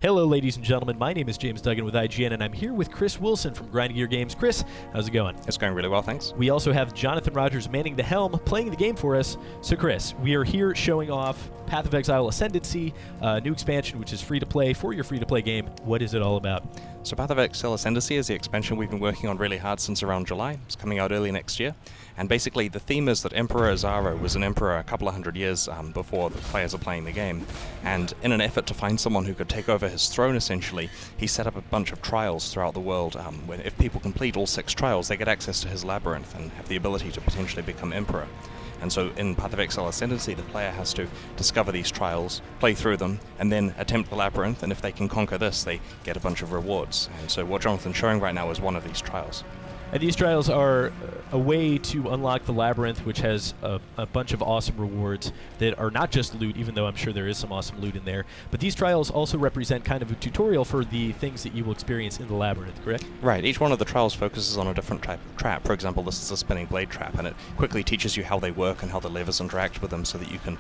Hello, ladies and gentlemen. My name is James Duggan with IGN, and I'm here with Chris Wilson from Grinding Gear Games. Chris, how's it going? It's going really well, thanks. We also have Jonathan Rogers manning the helm, playing the game for us. So, Chris, we are here showing off Path of Exile Ascendancy, a new expansion which is free to play for your free-to-play game. What is it all about? So Path of Exile Ascendancy is the expansion we've been working on really hard since around July. It's coming out early next year. And basically the theme is that Emperor Azaro was an emperor a couple of hundred years before the players are playing the game. And in an effort to find someone who could take over his throne, essentially, he set up a bunch of trials throughout the world. Where if people complete all 6 trials, they get access to his labyrinth and have the ability to potentially become emperor. And so in Path of Exile Ascendancy, the player has to discover these trials, play through them, and then attempt the labyrinth, and if they can conquer this, they get a bunch of rewards. And so what Jonathan's showing right now is one of these trials. And these trials are a way to unlock the labyrinth, which has a bunch of awesome rewards that are not just loot, even though I'm sure there is some awesome loot in there. But these trials also represent kind of a tutorial for the things that you will experience in the labyrinth, correct? Right. Each one of the trials focuses on a different type of trap. For example, this is a spinning blade trap, and it quickly teaches you how they work and how the levers interact with them so that you can,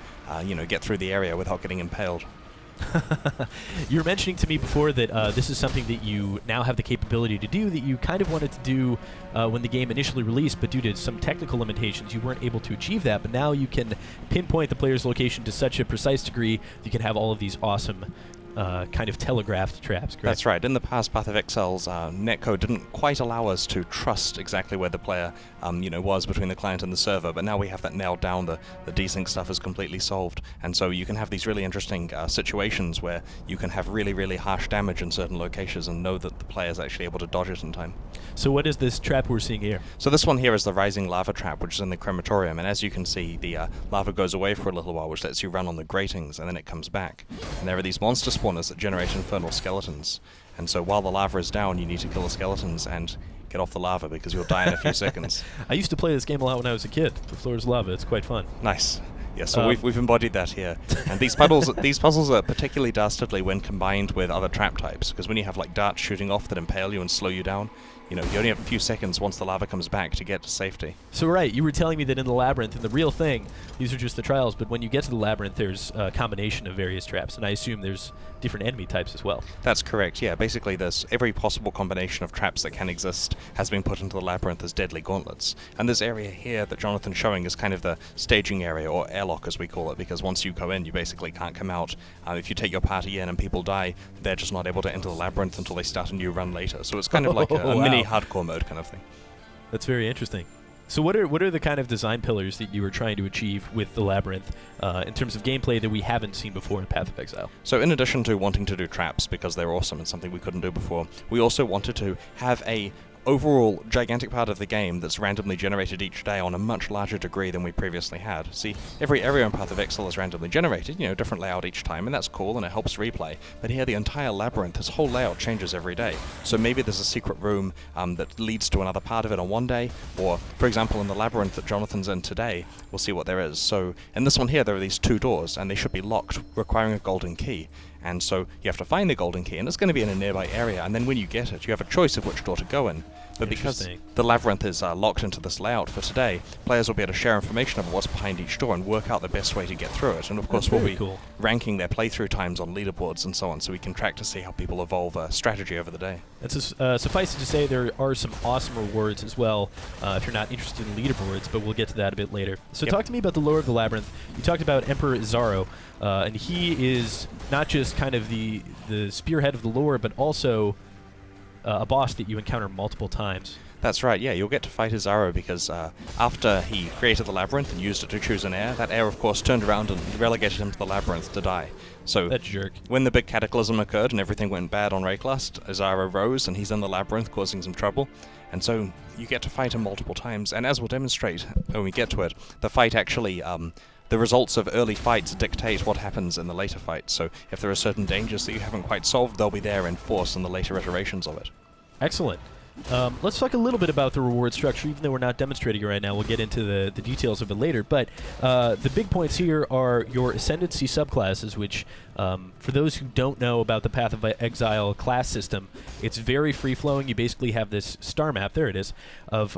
get through the area without getting impaled. You were mentioning to me before that this is something that you now have the capability to do that you kind of wanted to do when the game initially released, but due to some technical limitations you weren't able to achieve that. But now you can pinpoint the player's location to such a precise degree that you can have all of these awesome kind of telegraphed traps, correct? That's right. In the past, Path of Exile's netcode didn't quite allow us to trust exactly where the player was between the client and the server, but now we have that nailed down. The desync stuff is completely solved, and so you can have these really interesting situations where you can have really, really harsh damage in certain locations and know that the player is actually able to dodge it in time. So what is this trap we're seeing here? So this one here is the rising lava trap, which is in the crematorium, and as you can see, the lava goes away for a little while, which lets you run on the gratings, and then it comes back. And there are these monster spawners that generate infernal skeletons, and so while the lava is down, you need to kill the skeletons and get off the lava because you'll die in a few seconds. I used to play this game a lot when I was a kid. The floor is lava. It's quite fun. Nice. Yeah, so we've embodied that here. And these puzzles are particularly dastardly when combined with other trap types, because when you have like darts shooting off that impale you and slow you down, you only have a few seconds once the lava comes back to get to safety. So right, you were telling me that in the labyrinth, in the real thing, these are just the trials, but when you get to the labyrinth, there's a combination of various traps, and I assume there's different enemy types as well. That's correct, yeah. Basically, there's every possible combination of traps that can exist has been put into the labyrinth as deadly gauntlets. And this area here that Jonathan's showing is kind of the staging area, or airlock as we call it, because once you go in, you basically can't come out. If you take your party in and people die, they're just not able to enter the labyrinth until they start a new run later. So it's kind of like a mini hardcore mode kind of thing. That's very interesting. So what are the kind of design pillars that you were trying to achieve with the labyrinth in terms of gameplay that we haven't seen before in Path of Exile? So in addition to wanting to do traps because they're awesome and something we couldn't do before, we also wanted to have a overall gigantic part of the game that's randomly generated each day on a much larger degree than we previously had. See, every area in Path of Exile is randomly generated, different layout each time, and that's cool and it helps replay. But here the entire labyrinth, this whole layout changes every day. So maybe there's a secret room that leads to another part of it on one day, or for example in the labyrinth that Jonathan's in today, we'll see what there is. So in this one here there are these 2 doors and they should be locked, requiring a golden key. And so you have to find the golden key, and it's going to be in a nearby area, and then when you get it, you have a choice of which door to go in. But because the labyrinth is locked into this layout for today, players will be able to share information about what's behind each door and work out the best way to get through it. And of course we'll be ranking their playthrough times on leaderboards and so on, so we can track to see how people evolve strategy over the day. Suffice it to say, there are some awesome rewards as well if you're not interested in leaderboards, but we'll get to that a bit later. So talk to me about the lore of the labyrinth. You talked about Emperor Azaro, and he is not just kind of the spearhead of the lore, but also a boss that you encounter multiple times. That's right, yeah, you'll get to fight Azaro because after he created the labyrinth and used it to choose an heir, that heir of course turned around and relegated him to the labyrinth to die. So that jerk. When the big cataclysm occurred and everything went bad on Rayclast, Azaro rose and he's in the labyrinth causing some trouble. And so you get to fight him multiple times, and as we'll demonstrate when we get to it, the fight actually the results of early fights dictate what happens in the later fights. So if there are certain dangers that you haven't quite solved, they'll be there in force in the later iterations of it. Excellent. Let's talk a little bit about the reward structure, even though we're not demonstrating it right now. We'll get into the details of it later. But the big points here are your Ascendancy subclasses, which, for those who don't know about the Path of Exile class system, it's very free-flowing. You basically have this star map, there it is, of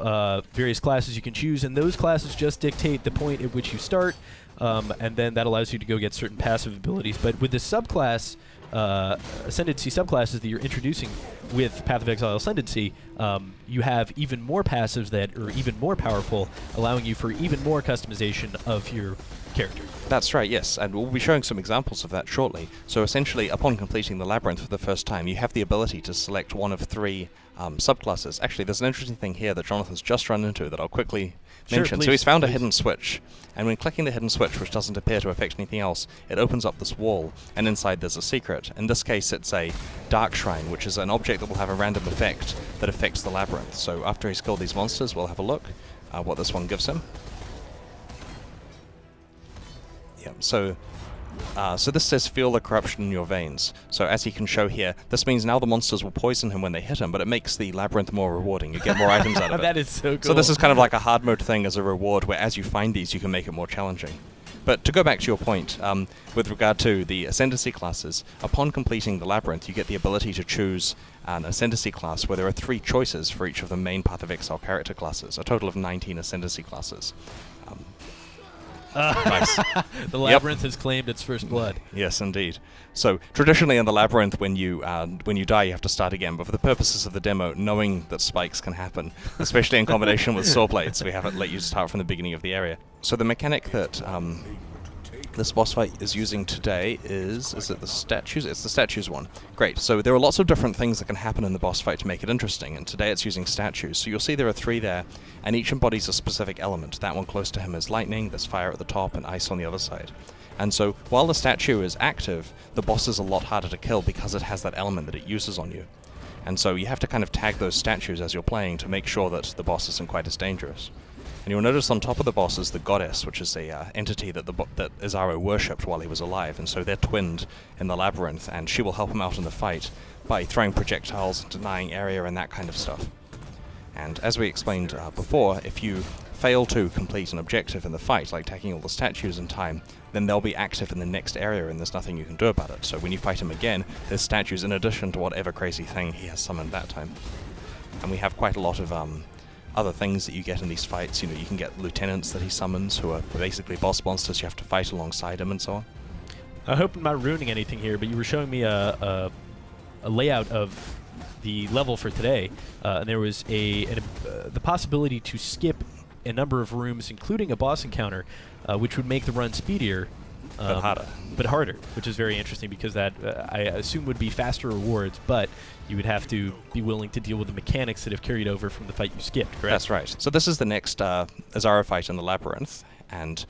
various classes you can choose, and those classes just dictate the point at which you start, and then that allows you to go get certain passive abilities. But with the subclass Ascendancy subclasses that you're introducing with Path of Exile Ascendancy, you have even more passives that are even more powerful, allowing you for even more customization of your character. That's right, yes, and we'll be showing some examples of that shortly. So essentially, upon completing the Labyrinth for the first time, you have the ability to select one of 3 subclasses. Actually, there's an interesting thing here that Jonathan's just run into that I'll quickly mention. Please, so he's found a please. hidden switch, and when clicking the hidden switch, which doesn't appear to affect anything else, it opens up this wall, and inside there's a secret. In this case, it's a Dark Shrine, which is an object that will have a random effect that affects the Labyrinth. So after he's killed these monsters, we'll have a look what this one gives him. Yeah, so this says feel the corruption in your veins. So as he can show here, this means now the monsters will poison him when they hit him, but it makes the Labyrinth more rewarding. You get more items out of it. That is so cool. So this is kind of like a hard mode thing as a reward, where as you find these, you can make it more challenging. But to go back to your point, with regard to the Ascendancy classes, upon completing the Labyrinth, you get the ability to choose an Ascendancy class where there are 3 choices for each of the main Path of Exile character classes, a total of 19 Ascendancy classes. Nice. The Labyrinth has claimed its first blood. Yes, indeed. So traditionally in the Labyrinth, when you die, you have to start again. But for the purposes of the demo, knowing that spikes can happen, especially in combination with saw blades, we haven't let you start from the beginning of the area. So the mechanic that this boss fight is using today is it the statues? It's the statues one. Great. So there are lots of different things that can happen in the boss fight to make it interesting, and today it's using statues. So you'll see there are 3 there, and each embodies a specific element. That one close to him is lightning, there's fire at the top, and ice on the other side. And so while the statue is active, the boss is a lot harder to kill because it has that element that it uses on you. And so you have to kind of tag those statues as you're playing to make sure that the boss isn't quite as dangerous. And you'll notice on top of the boss is the goddess, which is a entity that that Azaro worshipped while he was alive, and so they're twinned in the Labyrinth, and she will help him out in the fight by throwing projectiles, denying area, and that kind of stuff. And as we explained before, if you fail to complete an objective in the fight, like taking all the statues in time, then they'll be active in the next area, and there's nothing you can do about it. So when you fight him again, there's statues in addition to whatever crazy thing he has summoned that time. And we have quite a lot of other things that you get in these fights. You know, you can get lieutenants that he summons who are basically boss monsters you have to fight alongside him and so on. I hope I'm not ruining anything here, but you were showing me a layout of the level for today, and there was the possibility to skip a number of rooms, including a boss encounter, which would make the run speedier. But harder, which is very interesting because that, I assume, would be faster rewards, but you would have to be willing to deal with the mechanics that have carried over from the fight you skipped, correct? That's right. So this is the next Azaro fight in the Labyrinth, and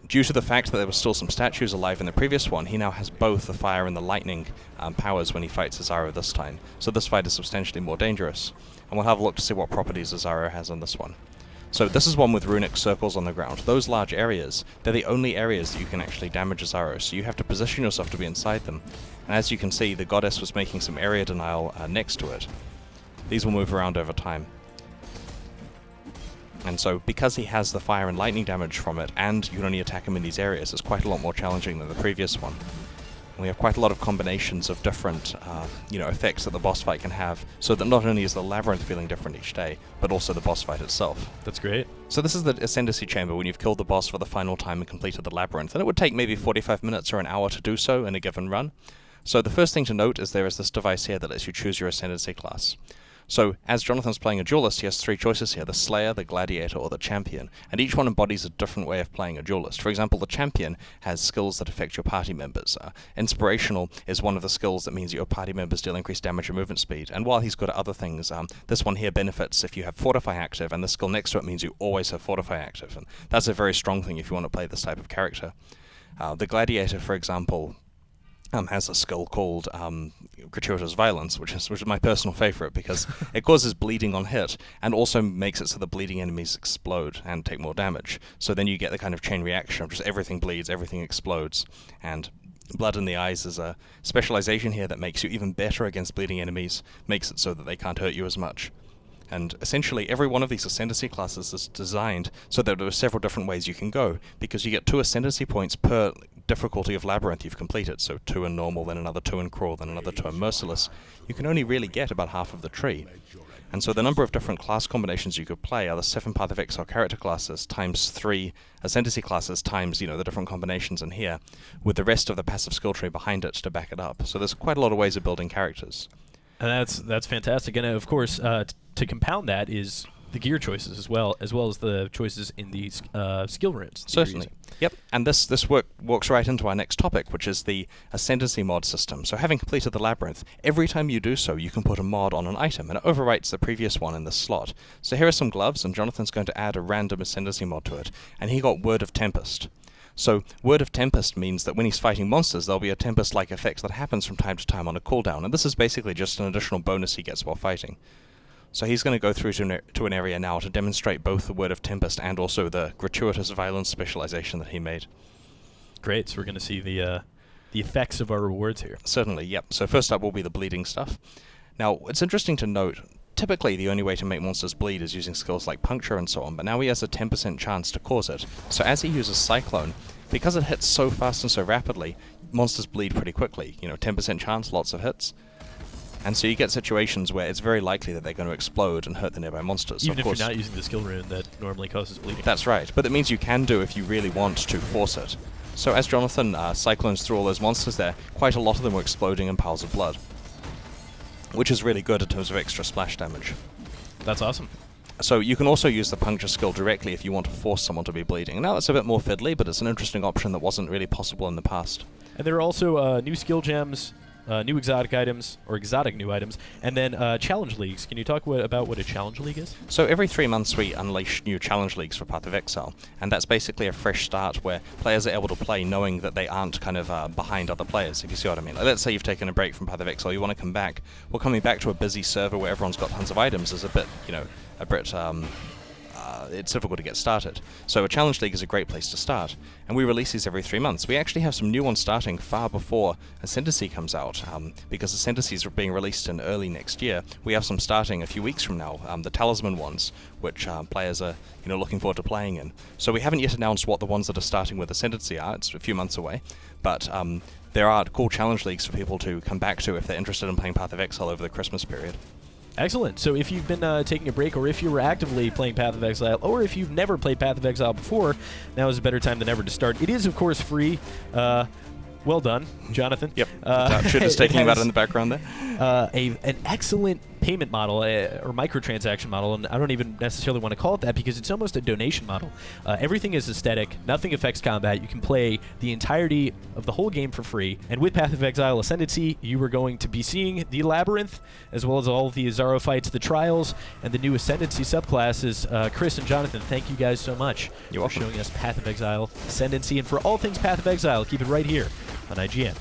due to the fact that there were still some statues alive in the previous one, he now has both the fire and the lightning powers when he fights Azaro this time. So this fight is substantially more dangerous, and we'll have a look to see what properties Azaro has on this one. So this is one with runic circles on the ground. Those large areas, they're the only areas that you can actually damage Azaro, so you have to position yourself to be inside them. And as you can see, the goddess was making some area denial next to it. These will move around over time. And so, because he has the fire and lightning damage from it, and you can only attack him in these areas, it's quite a lot more challenging than the previous one. And we have quite a lot of combinations of different effects that the boss fight can have, so that not only is the Labyrinth feeling different each day, but also the boss fight itself. That's great. So this is the Ascendancy chamber when you've killed the boss for the final time and completed the Labyrinth, and it would take maybe 45 minutes or an hour to do so in a given run. So the first thing to note is there is this device here that lets you choose your Ascendancy class. So, as Jonathan's playing a duelist, he has 3 choices here, the Slayer, the Gladiator, or the Champion, and each one embodies a different way of playing a duelist. For example, the Champion has skills that affect your party members. Inspirational is one of the skills that means your party members deal increased damage and movement speed, and while he's good at other things, this one here benefits if you have Fortify active, and the skill next to it means you always have Fortify active, and that's a very strong thing if you want to play this type of character. The Gladiator, for example, has a skill called Gratuitous Violence, which is my personal favorite because it causes bleeding on hit and also makes it so the bleeding enemies explode and take more damage. So then you get the kind of chain reaction of just everything bleeds, everything explodes, and Blood in the Eyes is a specialization here that makes you even better against bleeding enemies, makes it so that they can't hurt you as much. And essentially every one of these Ascendancy classes is designed so that there are several different ways you can go, because you get 2 Ascendancy points per difficulty of Labyrinth you've completed, so 2 in normal, then another 2 in crawl, then another 2 in merciless, you can only really get about half of the tree. And so the number of different class combinations you could play are the 7 Path of Exile character classes times 3 Ascendancy classes times, the different combinations in here, with the rest of the passive skill tree behind it to back it up. So there's quite a lot of ways of building characters. And that's fantastic. And of course, to compound that is the gear choices as well as the choices in the skill runes. Certainly. Yep. And this walks right into our next topic, which is the Ascendancy mod system. So having completed the Labyrinth, every time you do so, you can put a mod on an item, and it overwrites the previous one in this slot. So here are some gloves, and Jonathan's going to add a random Ascendancy mod to it, and he got Word of Tempest. So Word of Tempest means that when he's fighting monsters, there'll be a Tempest-like effect that happens from time to time on a cooldown, and this is basically just an additional bonus he gets while fighting. So he's going to go through to an area now to demonstrate both the Word of Tempest and also the gratuitous violence specialization that he made. Great, so we're going to see the effects of our rewards here. Certainly, yep. So first up will be the bleeding stuff. Now, it's interesting to note, typically the only way to make monsters bleed is using skills like Puncture and so on, but now he has a 10% chance to cause it. So as he uses Cyclone, because it hits so fast and so rapidly, monsters bleed pretty quickly. 10% chance, lots of hits. And so you get situations where it's very likely that they're going to explode and hurt the nearby monsters. Even if you're not using the skill rune that normally causes bleeding. That's right, but it means you can do if you really want to force it. So as Jonathan cyclones through all those monsters there, quite a lot of them were exploding in piles of blood, which is really good in terms of extra splash damage. That's awesome. So you can also use the Puncture skill directly if you want to force someone to be bleeding. Now it's a bit more fiddly, but it's an interesting option that wasn't really possible in the past. And there are also new skill gems, new exotic items, or exotic new items, and then challenge leagues. Can you talk about what a challenge league is? So every 3 months we unleash new challenge leagues for Path of Exile, and that's basically a fresh start where players are able to play knowing that they aren't kind of behind other players, if you see what I mean. Like, let's say you've taken a break from Path of Exile, you want to come back. Well, coming back to a busy server where everyone's got tons of items is a bit, it's difficult to get started. So a challenge league is a great place to start, and we release these every 3 months. We actually have some new ones starting far before Ascendancy comes out, because Ascendancy is being released in early next year. We have some starting a few weeks from now, the Talisman ones, which players are looking forward to playing in. So we haven't yet announced what the ones that are starting with Ascendancy are. It's a few months away, but there are cool challenge leagues for people to come back to if they're interested in playing Path of Exile over the Christmas period. Excellent. So if you've been taking a break, or if you were actively playing Path of Exile, or if you've never played Path of Exile before, now is a better time than ever to start. It is, of course, free. Well done, Jonathan. Yep. Should have taking about it in the background there. An excellent payment model, or microtransaction model, and I don't even necessarily want to call it that because it's almost a donation model. Everything is aesthetic. Nothing affects combat. You can play the entirety of the whole game for free. And with Path of Exile Ascendancy, you are going to be seeing the Labyrinth, as well as all of the Azaro fights, the Trials, and the new Ascendancy subclasses. Chris and Jonathan, thank you guys so much for showing us Path of Exile Ascendancy. And for all things Path of Exile, keep it right here on IGN.